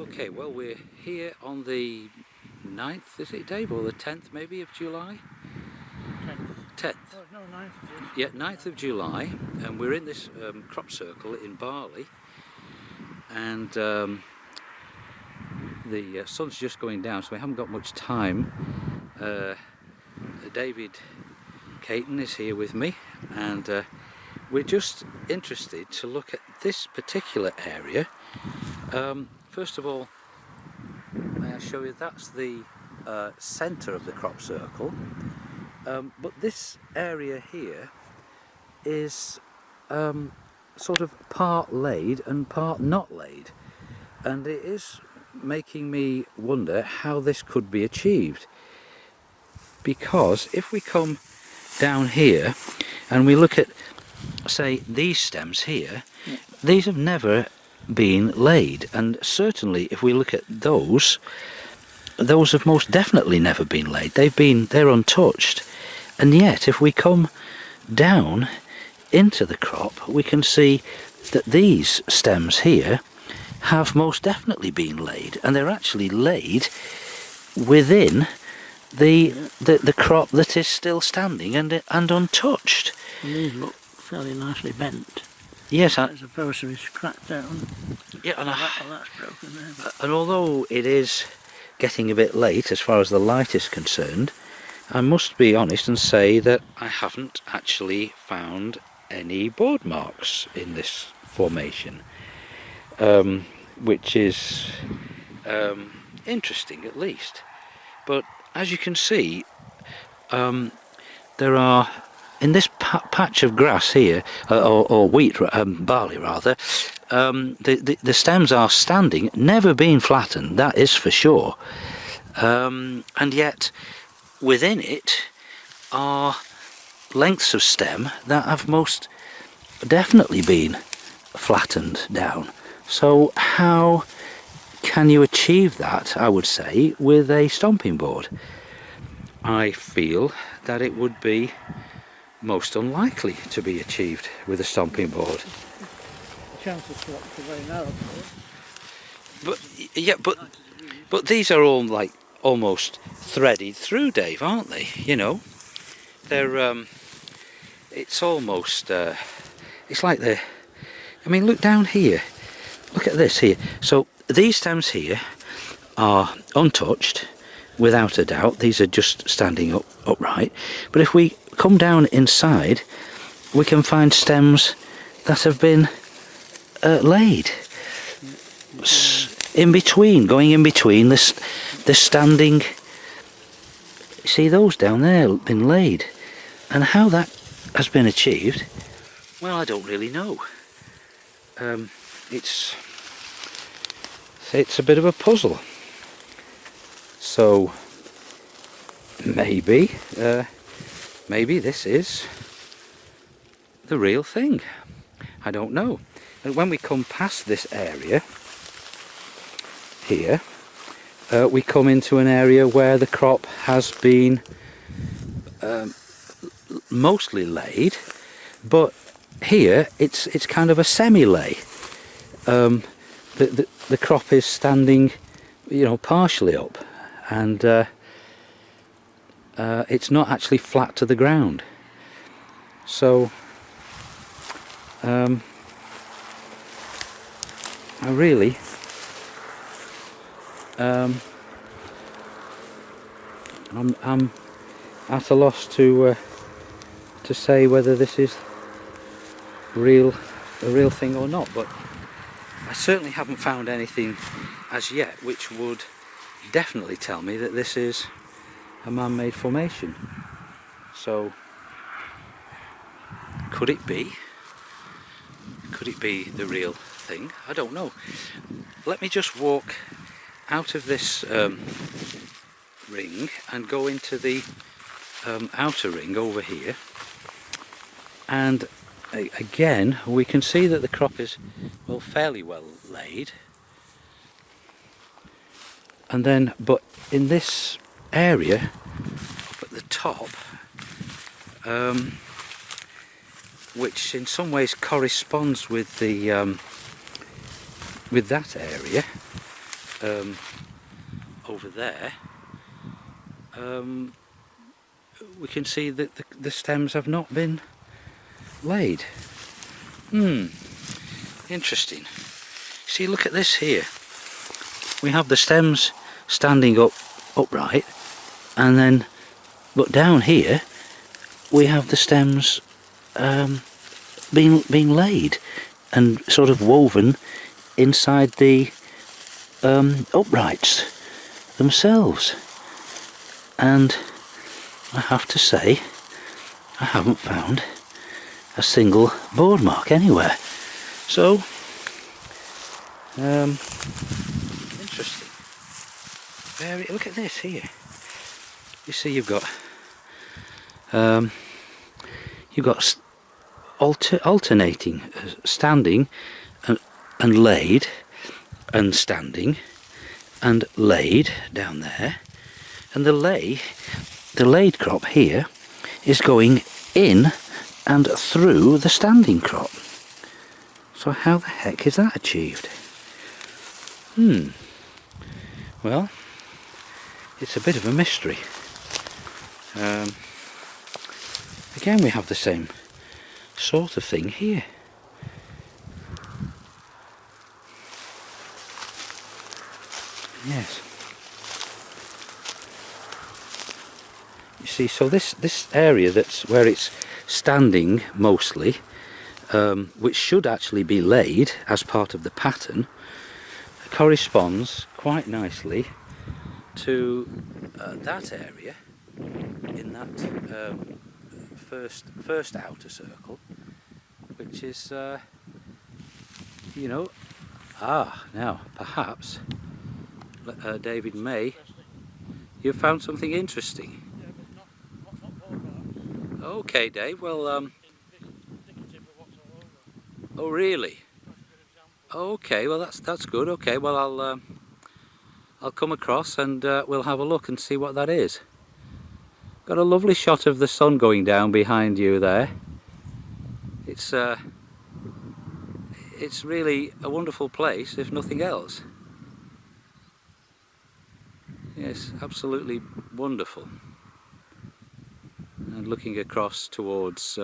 Okay, well, we're here on the 9th, is it, Dave, or the 10th maybe of July? 10th. Oh, no, 9th it is. Yeah, 9th of July, and we're in this crop circle in Barley, and the sun's just going down, so we haven't got much time. David Caton is here with me, and we're just interested to look at this particular area. First of all, may I show you, that's the centre of the crop circle, but this area here is sort of part laid and part not laid, and it is making me wonder how this could be achieved, because if we come down here and we look at, say, these stems here, these have never been laid, and certainly if we look at those have most definitely never been laid. They're untouched, and yet if we come down into the crop we can see that these stems here have most definitely been laid, and they're actually laid within the crop that is still standing and untouched. And these look fairly nicely bent. Yes, as opposed to it's cracked down. Yeah, and that's broken there. And although it is getting a bit late as far as the light is concerned, I must be honest and say that I haven't actually found any board marks in this formation, which is interesting at least. But as you can see, there are, in this patch of grass here, or wheat, barley rather, the stems are standing, never been flattened, that is for sure. And yet within it are lengths of stem that have most definitely been flattened down. So how can you achieve that, I would say, with a stomping board? I feel that it would be most unlikely to be achieved with a stomping board. The chances for that are very narrow, of course. But yeah, but these are all like almost threaded through, Dave, aren't they? You know, they're it's almost it's like they're, I mean, look down here, look at this here. So these stems here are untouched without a doubt, these are just standing upright, but if we come down inside we can find stems that have been laid going in between this standing. See those down there have been laid, and how that has been achieved, well, I don't really know. It's a bit of a puzzle. So maybe this is the real thing. I don't know. And when we come past this area here, we come into an area where the crop has been mostly laid, but here it's kind of a semi-lay. The crop is standing, you know, partially up, and it's not actually flat to the ground. So I really I'm at a loss to say whether this is a real thing or not, but I certainly haven't found anything as yet which would definitely tell me that this is a man-made formation. So could it be the real thing? I don't know. Let me just walk out of this ring and go into the outer ring over here, and again we can see that the crop is, well, fairly well laid, and then but in this area up at the top, which in some ways corresponds with the with that area, over there, we can see that the stems have not been laid. Interesting. See, look at this here. We have the stems standing upright, and then look down here, we have the stems being laid and sort of woven inside the uprights themselves. And I have to say, I haven't found a single board mark anywhere. So, interesting. Look at this here. You see, you've got alternating, standing and laid, and standing and laid down there, and the laid crop here is going in and through the standing crop. So how the heck is that achieved? Well, it's a bit of a mystery. Again, we have the same sort of thing here. Yes. You see, so this area that's where it's standing mostly, which should actually be laid as part of the pattern, corresponds quite nicely to that area in that first outer circle, which is, you know, now perhaps David May, you've found something interesting. Okay, Dave. Well, oh really? Okay. Well, that's good. Okay. Well, I'll come across and we'll have a look and see what that is. Got a lovely shot of the sun going down behind you there. It's really a wonderful place, if nothing else. Yes, absolutely wonderful. And looking across towards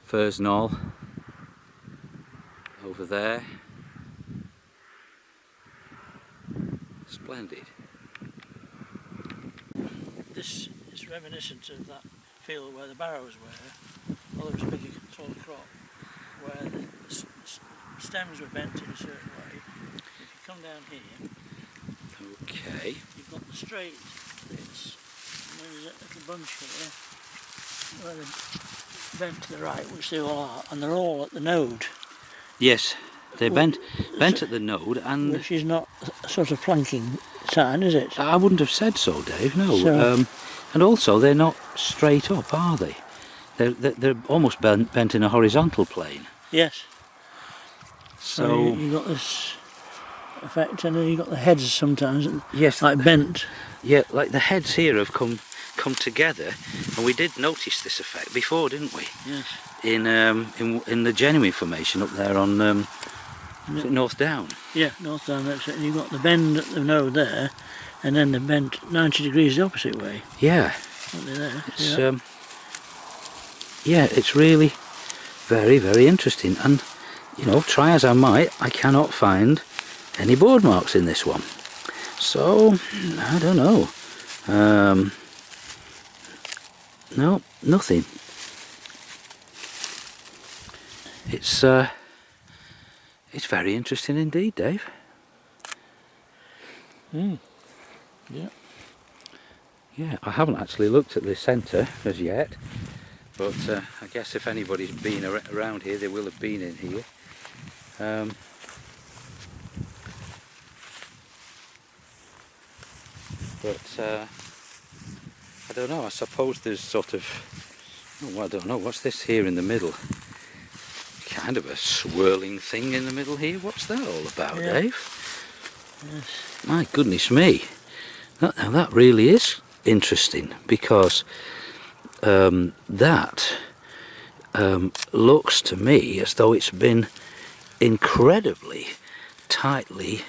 Firs Knoll over there. Splendid. This is reminiscent of that field where the barrows were, although it was a bigger sort of crop, where the stems were bent in a certain way. If you come down here, okay, you've got the straight bits, and then there's a little bunch here where they're bent to the right, which they all are, and they're all at the node. Yes, they're bent at the node, and which is not a sort of flanking sign, is it? I wouldn't have said so, Dave. No, So, and also they're not straight up, are they? They're almost bent in a horizontal plane. yes. So you've got this effect, and then you've got the heads sometimes, yes, like bent. Yeah, like the heads here have come together, and we did notice this effect before, didn't we? Yes. In the genuine formation up there on is it North Down. Yeah, North Down. That's it. And you've got the bend at the node there, and then the bent 90 degrees the opposite way. Yeah. Aren't they there? It's yeah, it's really very, very interesting, and you know, try as I might, I cannot find any board marks in this one. So I don't know. No, nothing. It's very interesting indeed, Dave. Yeah. Yeah, I haven't actually looked at the centre as yet, but I guess if anybody's been around here, they will have been in here. But I don't know, I suppose there's sort of, oh, I don't know, what's this here in the middle? Kind of a swirling thing in the middle here. What's that all about, Yeah. Dave? Yes. My goodness me. Now that really is interesting, because that looks to me as though it's been incredibly tightly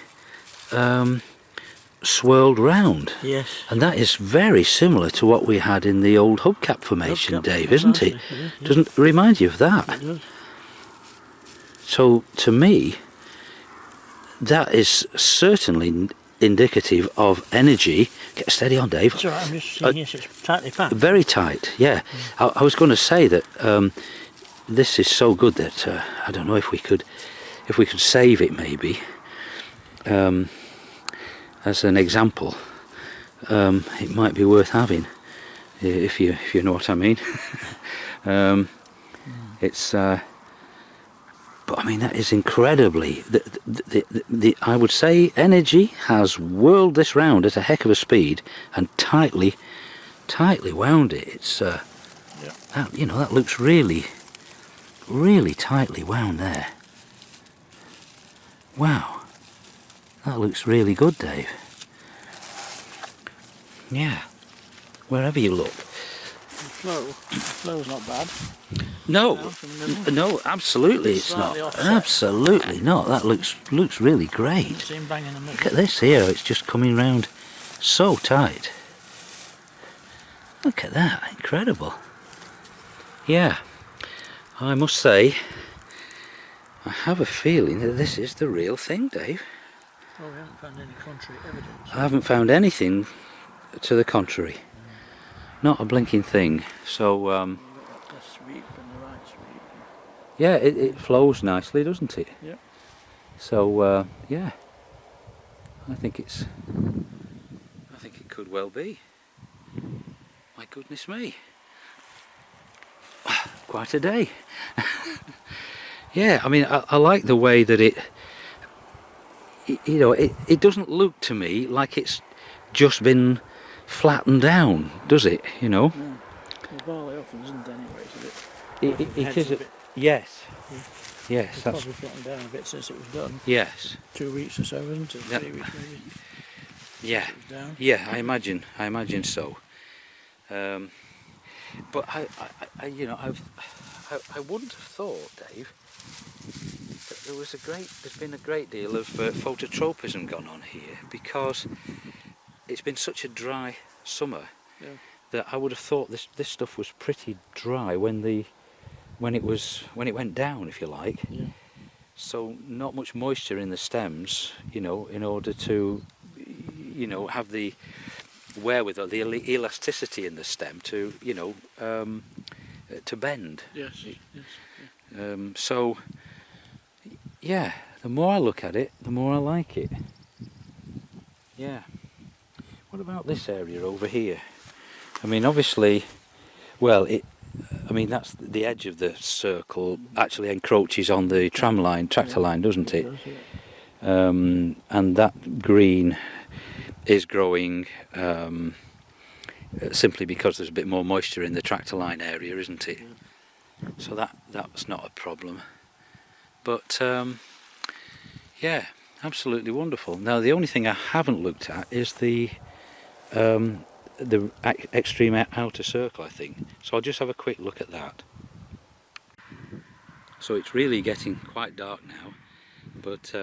swirled round. Yes. And that is very similar to what we had in the old hubcap formation, Dave, isn't it? Doesn't it remind you of that? It does. So to me, that is certainly indicative of energy. Get steady on, Dave. It's alright, I'm just seeing yes, it's tightly packed. Very tight, yeah. I was going to say that this is so good that I don't know if we could save it maybe as an example. It might be worth having, if you know what I mean. It's but I mean, that is incredibly I would say energy has whirled this round at a heck of a speed and tightly wound it. It's that, you know, that looks really tightly wound there. Wow, that looks really good, Dave. Yeah, wherever you look. The flow's not bad. No, absolutely it's not. Absolutely not. That looks really great. Look at this here, it's just coming round so tight. Look at that, incredible. Yeah, I must say, I have a feeling that this is the real thing, Dave. Well, we haven't found any contrary evidence. I haven't found anything to the contrary. Not a blinking thing. So You've got the sweep and the right sweep. yeah, it flows nicely, doesn't it? Yeah. So yeah, I think it could well be. My goodness me, quite a day. Yeah, I mean, I like the way that it you know, it doesn't look to me like it's just been flattened down, does it? You know. No. The barley often isn't anyway, is it? It is. Yes. Yeah. Yes. It's That's. probably flattened down a bit since it was done. Yes. 2 weeks or so, isn't it? Yeah. 3 weeks maybe. Yeah. It was down. Yeah. I imagine so. But I you know, I wouldn't have thought, Dave, that there's been a great deal of phototropism gone on here, because it's been such a dry summer that I would have thought this stuff was pretty dry when it went down, if you like. Yeah. So not much moisture in the stems, you know, in order to, you know, have the wherewithal, the elasticity in the stem to, you know, to bend. Yes. So yeah, the more I look at it, the more I like it. Yeah. What about this area over here? I mean, obviously, well, I mean, that's the edge of the circle actually encroaches on the tractor line, doesn't it? Does, yeah. And that green is growing simply because there's a bit more moisture in the tractor line area, isn't it? Yeah. So that's not a problem. But yeah, absolutely wonderful. Now the only thing I haven't looked at is the extreme outer circle, I think. So I'll just have a quick look at that. So it's really getting quite dark now, but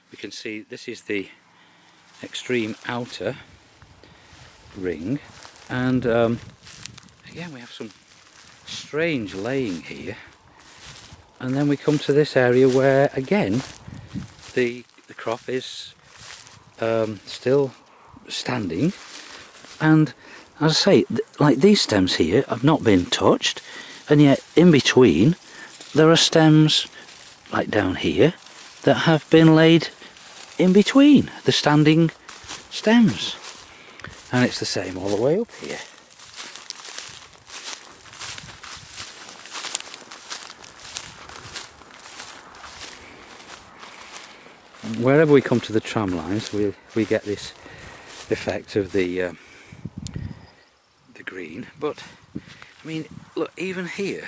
we can see this is the extreme outer ring, and again we have some strange laying here, and then we come to this area where again the crop is still standing, and as I say, like these stems here have not been touched, and yet in between there are stems like down here that have been laid in between the standing stems, and it's the same all the way up here. Wherever we come to the tram lines, we get this effect of the green. But I mean, look, even here,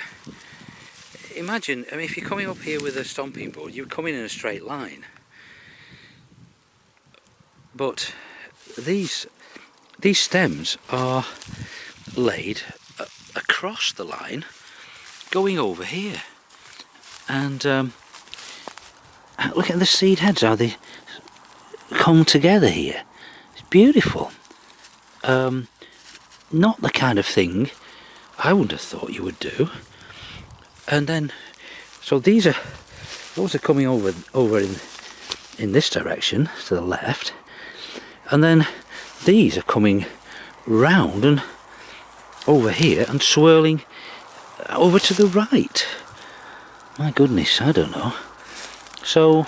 imagine, I mean, if you're coming up here with a stomping board, you're coming in a straight line. But these stems are laid across the line, going over here, and look at the seed heads, how they come together here. It's beautiful. Not the kind of thing I wouldn't have thought you would do. And then, so those are coming over in this direction to the left, and then these are coming round and over here and swirling over to the right. My goodness, I don't know. So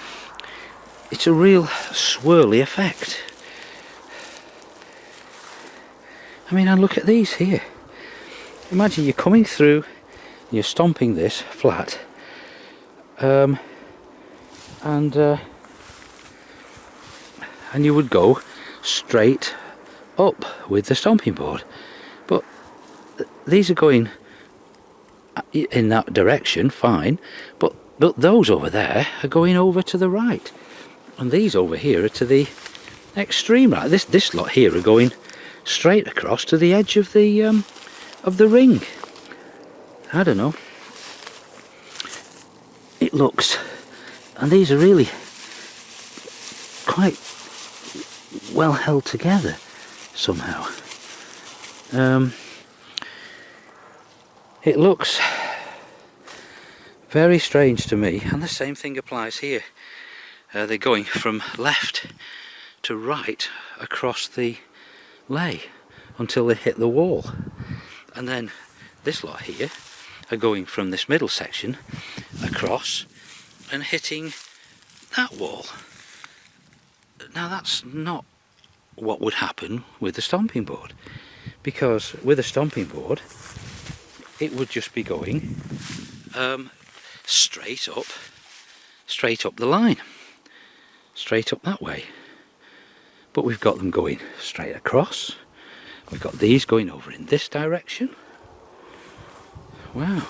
it's a real swirly effect. I mean, and look at these here. Imagine you're coming through, you're stomping this flat, and you would go straight up with the stomping board, but these are going in that direction, fine, but those over there are going over to the right, and these over here are to the extreme right. This lot here are going straight across to the edge of the ring. I don't know. It looks, and these are really quite well held together somehow. It looks very strange to me, and the same thing applies here. They're going from left to right across the lay until they hit the wall, and then this lot here are going from this middle section across and hitting that wall. Now that's not what would happen with the stomping board, because with a stomping board it would just be going straight up the line, straight up that way. But we've got them going straight across. We've got these going over in this direction. Wow,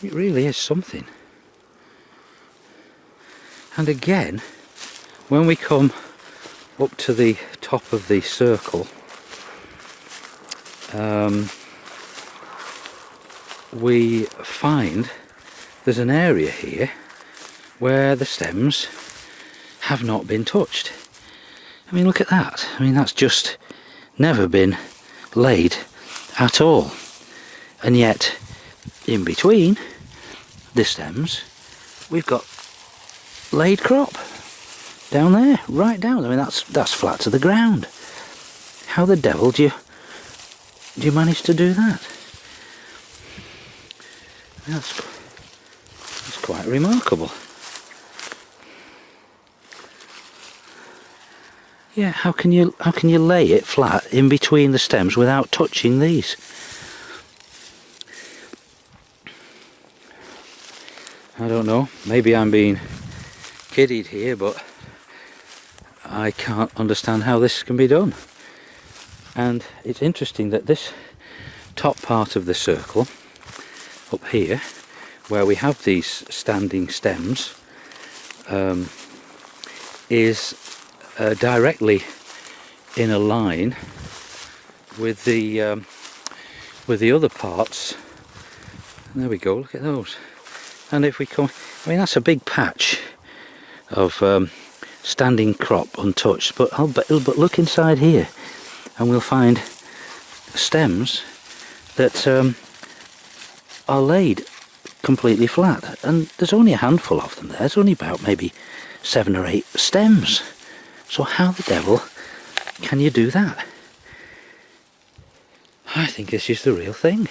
it really is something. And again, when we come up to the top of the circle, we find there's an area here where the stems have not been touched. I mean, look at that. I mean, that's just never been laid at all. And yet, in between the stems, we've got laid crop down there, right down. I mean, that's flat to the ground. How the devil do you manage to do that? That's quite remarkable. Yeah, how can you lay it flat in between the stems without touching these? I don't know, maybe I'm being kiddied here, but I can't understand how this can be done. And it's interesting that this top part of the circle up here, where we have these standing stems, is directly in a line with the other parts. And there we go, look at those. And if we come, I mean, that's a big patch of standing crop untouched, but look inside here and we'll find stems that are laid completely flat, and there's only a handful of them there. There's only about maybe 7 or 8 stems. So how the devil can you do that? I think this is the real thing.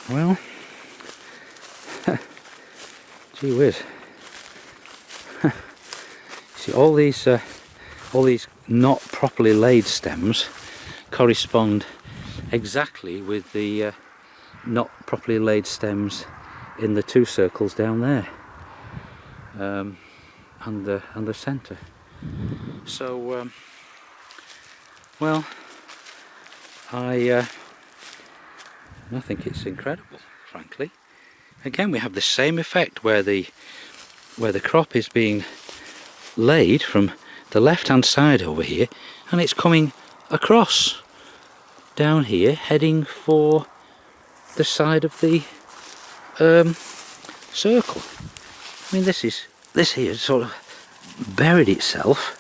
Well, gee whiz. See, all these not properly laid stems correspond exactly with the not properly laid stems in the 2 circles down there, and the centre. So well, I think it's incredible, frankly. Again, we have the same effect where the crop is being laid from the left hand side over here, and it's coming across down here heading for the side of the circle. I mean, this is this here sort of buried itself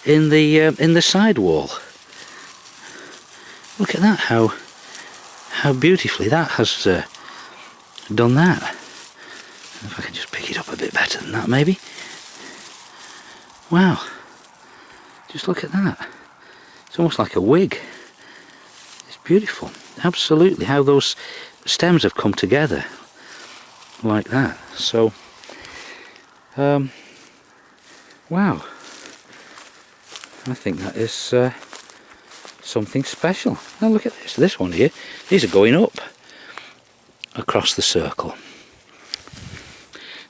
in the side wall. Look at that, how beautifully that has done that. If I can just pick it up a bit better than that, maybe. Wow, just look at that. It's almost like a wig. It's beautiful, absolutely, how those stems have come together like that. So wow, I think that is something special. Now look at this one here. These are going up across the circle.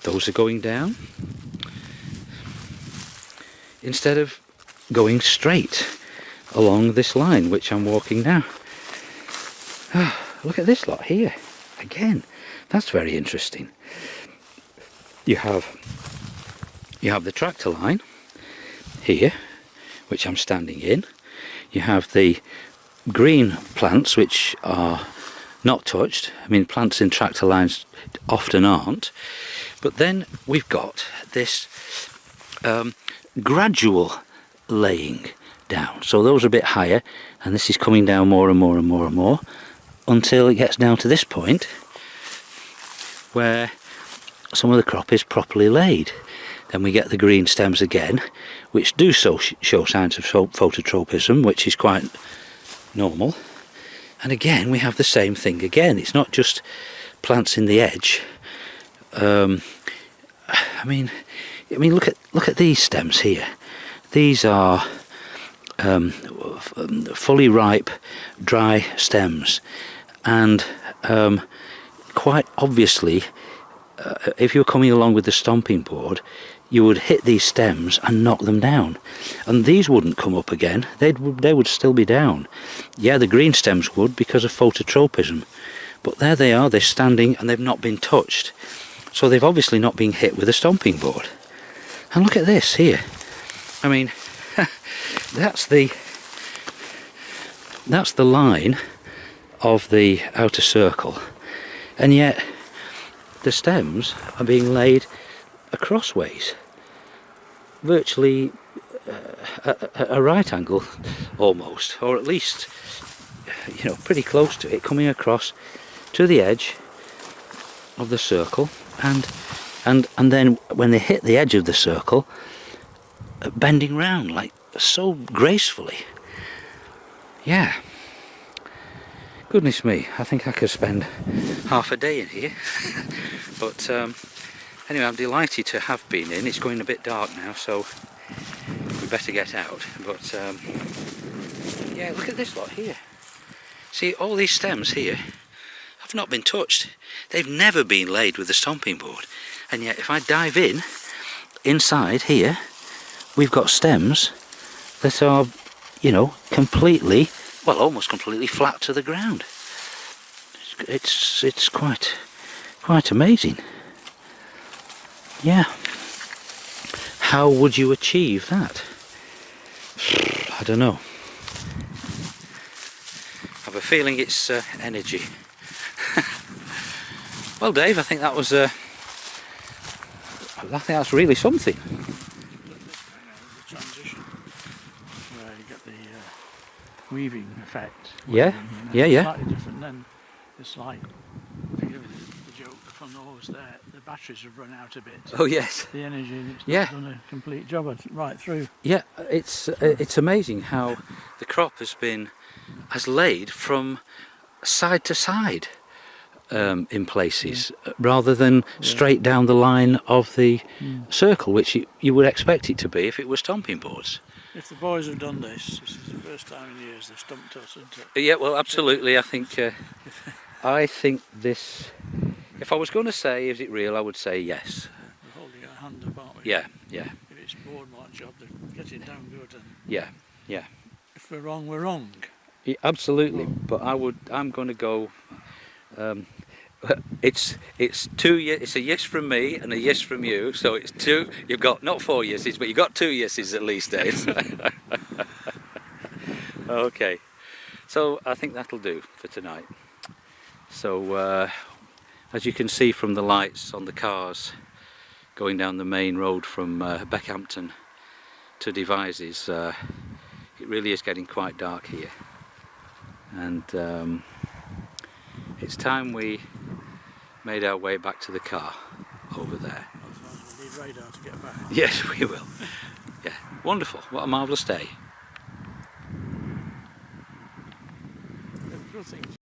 Those are going down instead of going straight along this line which I'm walking now. Look at this lot here again. That's very interesting. You have the tractor line here, which I'm standing in. You have the green plants, which are not touched. I mean, plants in tractor lines often aren't. But then we've got this gradual laying down. So those are a bit higher, and this is coming down more and more and more and more until it gets down to this point where some of the crop is properly laid. Then we get the green stems again, which do show signs of phototropism, which is quite normal. And again, we have the same thing again. It's not just plants in the edge. I mean, look at these stems here. These are fully ripe, dry stems, and quite obviously, if you're coming along with the stomping board, you would hit these stems and knock them down, and these wouldn't come up again. They would still be down. Yeah, the green stems would because of phototropism, but there they are. They're standing and they've not been touched, so they've obviously not been hit with a stomping board. And look at this here. I mean, that's the line of the outer circle, and yet the stems are being laid acrossways, virtually a right angle almost, or at least, you know, pretty close to it, coming across to the edge of the circle, and then when they hit the edge of the circle, bending round like so gracefully. Yeah, goodness me, I think I could spend half a day in here. But anyway, I'm delighted to have been in. It's going a bit dark now, so we better get out. But yeah, look at this lot here. See, all these stems here have not been touched. They've never been laid with a stomping board. And yet if I dive inside here, we've got stems that are, you know, completely, well, almost completely flat to the ground. It's quite amazing. Yeah. How would you achieve that? I don't know. I have a feeling it's energy. Well, Dave, I think that was I think that's really something. The transition, where you get the weaving effect. Yeah, weaving, yeah. Slightly different. Then it's like, forgive me the joke from the horse there. The batteries have run out a bit. Oh yes. The energy, and it's Yeah. not done a complete job right through. Yeah, it's amazing how the crop has laid from side to side in places, rather than straight down the line of the circle, which you would expect it to be if it was stomping boards. If the boys have done this is the first time in years they've stumped us, isn't it? Yeah, well, absolutely. I think this. If I was going to say, is it real? I would say yes. We're holding our hand up, aren't we? Yeah, yeah, If it's board-mark job, they're getting down good, and yeah, yeah. if we're wrong, we're wrong. Yeah, absolutely. But I'm going to go. It's two. It's a yes from me and a yes from you. So it's two. You've got not 4 yeses, but you've got 2 yeses at least, Dave. Okay. So I think that'll do for tonight. So as you can see from the lights on the cars going down the main road from Beckhampton to Devizes, it really is getting quite dark here, and it's time we made our way back to the car over there. We need radar to get back. Yes, we will. Yeah, wonderful. What a marvellous day. Good thing.